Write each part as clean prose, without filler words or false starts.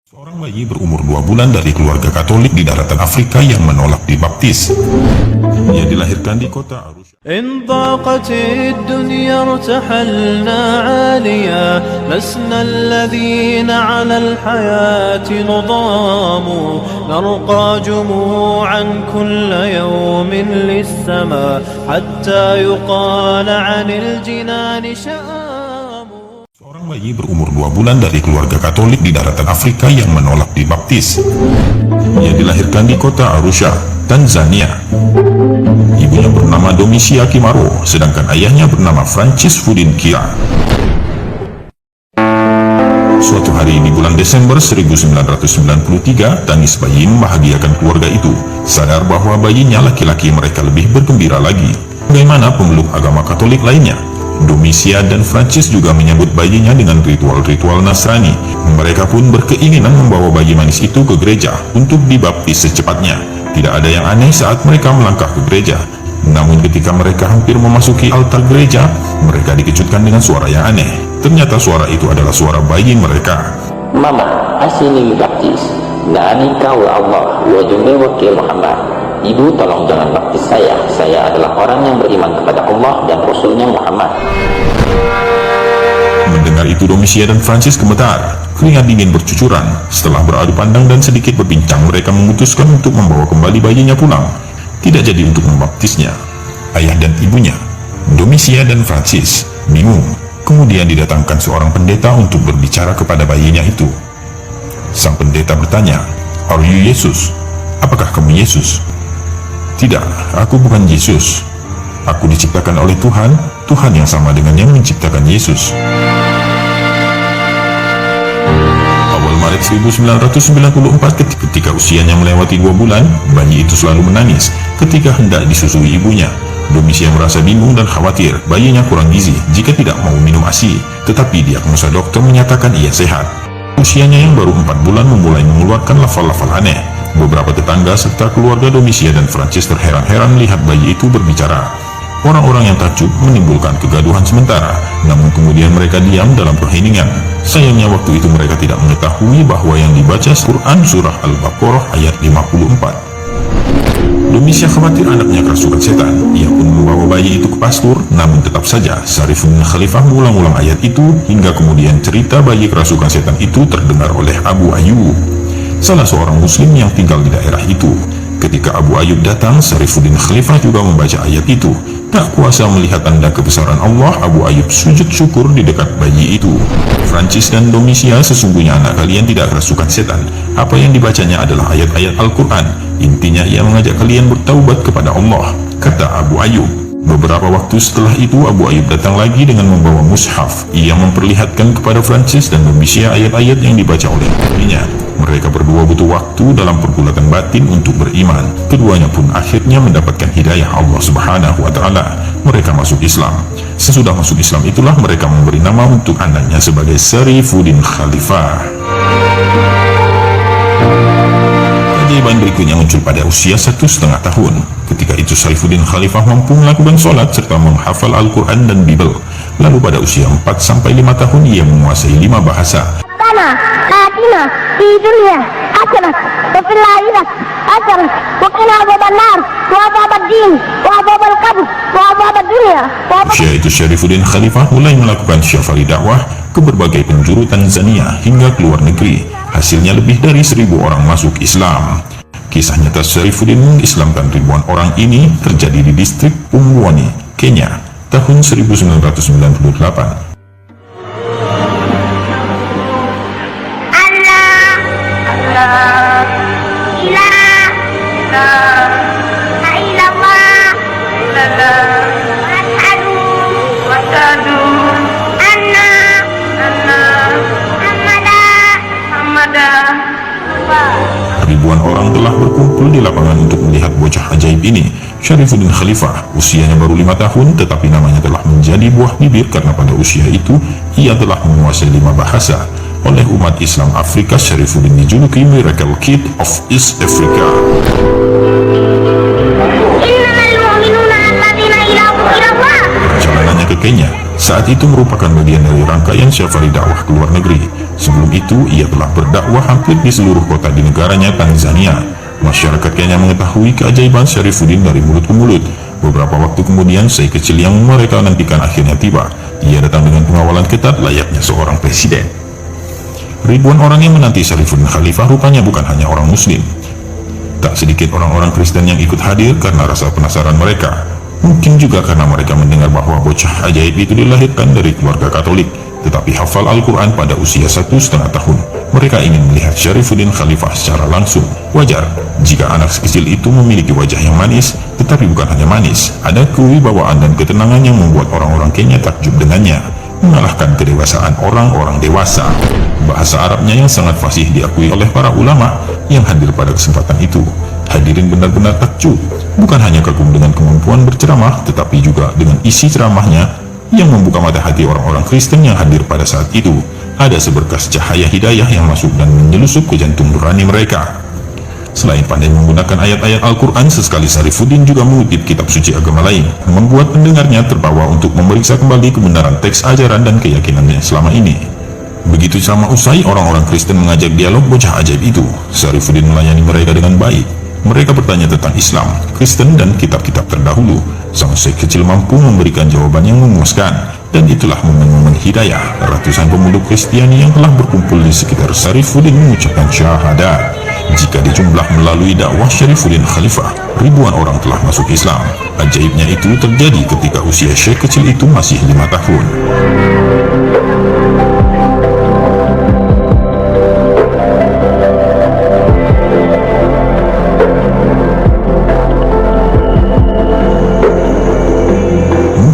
Seorang bayi berumur 2 bulan dari keluarga Katolik di daratan Afrika yang menolak dibaptis. Ia dilahirkan di kota Arusha. إن ضاقت الدنيا ارتحلنا عاليا لسنا الذين على الحياة نضام نرقى جموعا كل يوم للسماء حتى يقال عن الجنان شآم. Seorang bayi berumur 2 bulan dari keluarga Katolik di daratan Afrika yang menolak dibaptis. Ia dilahirkan di kota Arusha, Tanzania. Ibunya bernama Domisia Kimaro, sedangkan ayahnya bernama Francis Fudin Kia. Suatu hari di bulan Desember 1993, tangis bayi membahagiakan keluarga itu. Sadar bahwa bayinya laki-laki, mereka lebih bergembira lagi. Bagaimana pemeluk agama Katolik lainnya? Domisia dan Francis juga menyambut bayinya dengan ritual-ritual Nasrani. Mereka pun berkeinginan membawa bayi manis itu ke gereja untuk dibaptis secepatnya. Tidak ada yang aneh saat mereka melangkah ke gereja. Namun ketika mereka hampir memasuki altar gereja, mereka dikejutkan dengan suara yang aneh. Ternyata suara itu adalah suara bayi mereka. Mama, asini baptis. Nani kau Allah, wa jumbe wakil Muhammad. Ibu, tolong jangan baptis saya. Saya adalah orang yang beriman kepada Allah dan Rasulnya Muhammad. Mendengar itu, Domisia dan Francis gemetar. Keringat dingin bercucuran. Setelah beradu pandang dan sedikit berbincang, mereka memutuskan untuk membawa kembali bayinya pulang. Tidak jadi untuk membaptisnya. Ayah dan ibunya, Domisia dan Francis, bingung. Kemudian didatangkan seorang pendeta untuk berbicara kepada bayinya itu. Sang pendeta bertanya, "Are you Yesus? Apakah kamu Yesus?" "Tidak, aku bukan Yesus. Aku diciptakan oleh Tuhan, Tuhan yang sama dengan yang menciptakan Yesus." Awal Maret 1994, ketika usianya melewati 2 bulan, bayi itu selalu menangis ketika hendak disusui ibunya. Domisia merasa bingung dan khawatir bayinya kurang gizi jika tidak mau minum ASI, tetapi diagnosa dokter menyatakan ia sehat. Usianya yang baru 4 bulan memulai mengeluarkan lafal-lafal aneh. Beberapa tetangga serta keluarga Domisia dan Francis terheran-heran melihat bayi itu berbicara. Orang-orang yang takjub menimbulkan kegaduhan sementara, namun kemudian mereka diam dalam perheningan. Sayangnya waktu itu mereka tidak mengetahui bahwa yang dibaca Quran surah Al-Baqarah ayat 54. Domisia khawatir anaknya kerasukan setan. Ia pun membawa bayi itu ke pastur, namun tetap saja Syarifuddin Khalifah mengulang-ulang ayat itu hingga kemudian cerita bayi kerasukan setan itu terdengar oleh Abu Ayyub, salah seorang muslim yang tinggal di daerah itu. Ketika Abu Ayyub datang, Syarifuddin Khalifah juga membaca ayat itu. Tak kuasa melihat tanda kebesaran Allah, Abu Ayyub sujud syukur di dekat bayi itu. Francis dan Domisia, sesungguhnya anak kalian tidak kerasukan setan. Apa yang dibacanya adalah ayat-ayat Al-Quran. Intinya ia mengajak kalian bertaubat kepada Allah, kata Abu Ayyub. Beberapa waktu setelah itu, Abu Ayyub datang lagi dengan membawa mushaf. Ia memperlihatkan kepada Francis dan Domisia ayat-ayat yang dibaca oleh dirinya. Mereka berdua butuh waktu dalam pergulatan batin untuk beriman. Keduanya pun akhirnya mendapatkan hidayah Allah Subhanahu wa Ta'ala. Mereka masuk Islam. Sesudah masuk Islam itulah mereka memberi nama untuk anaknya sebagai Syarifuddin Khalifah. Keajaiban berikutnya muncul pada usia 1,5 tahun. Ketika itu Syarifuddin Khalifah mampu melakukan sholat serta menghafal Al-Quran dan Bible. Lalu pada usia 4-5 tahun ia menguasai 5 bahasa. آتنا في دنيا حسنة وفي الآخرة حسنة وقنا عذاب النار وعذاب الدين وعذاب القبر وعذاب الدنيا. Usia itu Syarifuddin Khalifah mulai melakukan syafari dakwah ke berbagai penjuru Tanzania hingga ke luar negeri. Hasilnya lebih dari 1.000 orang masuk Islam. Kisah nyata Syarifuddin mengislamkan ribuan orang ini terjadi di distrik Pumwani, Kenya, tahun 1998. Ribuan orang telah berkumpul di lapangan untuk melihat bocah ajaib ini. Syarifuddin Khalifah usianya baru 5 tahun, tetapi namanya telah menjadi buah bibir karena pada usia itu ia telah menguasai 5 bahasa. Oleh umat Islam Afrika, Syarifuddin dijuluki Miracle Kid of East Africa. Perjalanannya ke Kenya Saat itu merupakan bagian dari rangkaian safari dakwah ke luar negeri. Sebelum itu, ia telah berdakwah hampir di seluruh kota di negaranya Tanzania. Masyarakat Kenya mengetahui keajaiban Syarifuddin dari mulut ke mulut. Beberapa waktu kemudian, Syekh kecil yang mereka nantikan akhirnya tiba. Ia datang dengan pengawalan ketat layaknya seorang presiden. Ribuan orang yang menanti Syarifuddin Khalifah rupanya bukan hanya orang Muslim. Tak sedikit orang-orang Kristen yang ikut hadir karena rasa penasaran mereka. Mungkin juga karena mereka mendengar bahwa bocah ajaib itu dilahirkan dari keluarga Katolik, tetapi hafal Al-Quran pada usia 1,5 tahun. Mereka ingin melihat Syarifuddin Khalifah secara langsung. Wajar jika anak kecil itu memiliki wajah yang manis, tetapi bukan hanya manis. Ada kewibawaan dan ketenangan yang membuat orang-orang Kenya takjub dengannya, mengalahkan kedewasaan orang-orang dewasa. Bahasa Arabnya yang sangat fasih diakui oleh para ulama yang hadir pada kesempatan itu. Hadirin benar-benar takjub, bukan hanya kagum dengan kemampuan berceramah, tetapi juga dengan isi ceramahnya yang membuka mata hati orang-orang Kristen yang hadir pada saat itu. Ada seberkas cahaya hidayah yang masuk dan menyelusup ke jantung nurani mereka. Selain pandai menggunakan ayat-ayat Al-Quran, sesekali Syarifuddin juga mengutip kitab suci agama lain, membuat pendengarnya terbawa untuk memeriksa kembali kebenaran teks ajaran dan keyakinannya selama ini. Begitu ceramah usai, orang-orang Kristen mengajak dialog bocah ajaib itu. Syarifuddin melayani mereka dengan baik. Mereka bertanya tentang Islam, Kristen, dan kitab-kitab terdahulu. Sang Syekh kecil mampu memberikan jawaban yang memuaskan, dan itulah momen-momen hidayah. Ratusan pemuda Kristiani yang telah berkumpul di sekitar Syarifuddin mengucapkan syahadat. Jika dijumlah melalui dakwah Syarifuddin Khalifah, ribuan orang telah masuk Islam. Ajaibnya itu terjadi ketika usia Syekh kecil itu masih 5 tahun.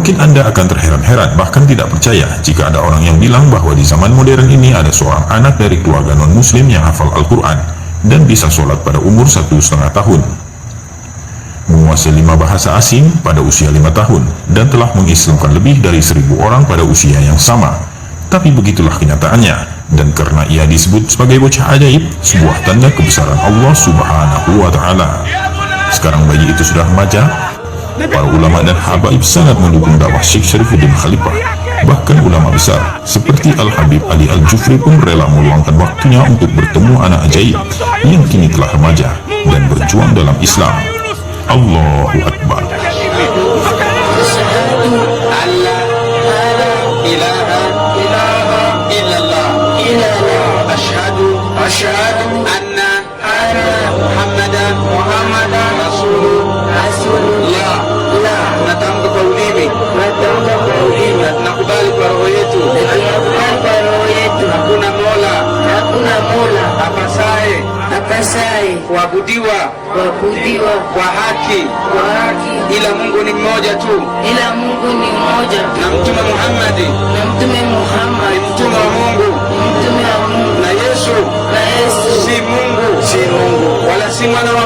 Mungkin Anda akan terheran-heran, bahkan tidak percaya, jika ada orang yang bilang bahwa di zaman modern ini ada seorang anak dari keluarga non-muslim yang hafal Al-Quran dan bisa sholat pada umur 1,5 tahun, menguasai 5 bahasa asing pada usia 5 tahun, dan telah mengislamkan lebih dari 1.000 orang pada usia yang sama. Tapi begitulah kenyataannya, dan karena ia disebut sebagai bocah ajaib, sebuah tanda kebesaran Allah Subhanahu wa Ta'ala. Sekarang bayi itu sudah remaja. Para ulama dan habaib sangat mendukung dakwah Syekh Syarifuddin Khalifah. Bahkan ulama besar seperti Al-Habib Ali Al-Jufri pun rela meluangkan waktunya untuk bertemu anak ajaib yang kini telah remaja dan berjuang dalam Islam. Allahu Akbar. Asyhadu anna Muhammadan Rasulullah. Natamka kwa ulimi na tunakubali kwa roho yetu hakuna mola apasaye kuabudiwa kwa haki ila Mungu ni mmoja tu, na Mtume Muhammad ni mtume wa Mungu, na Yesu si Mungu wala si mwana wa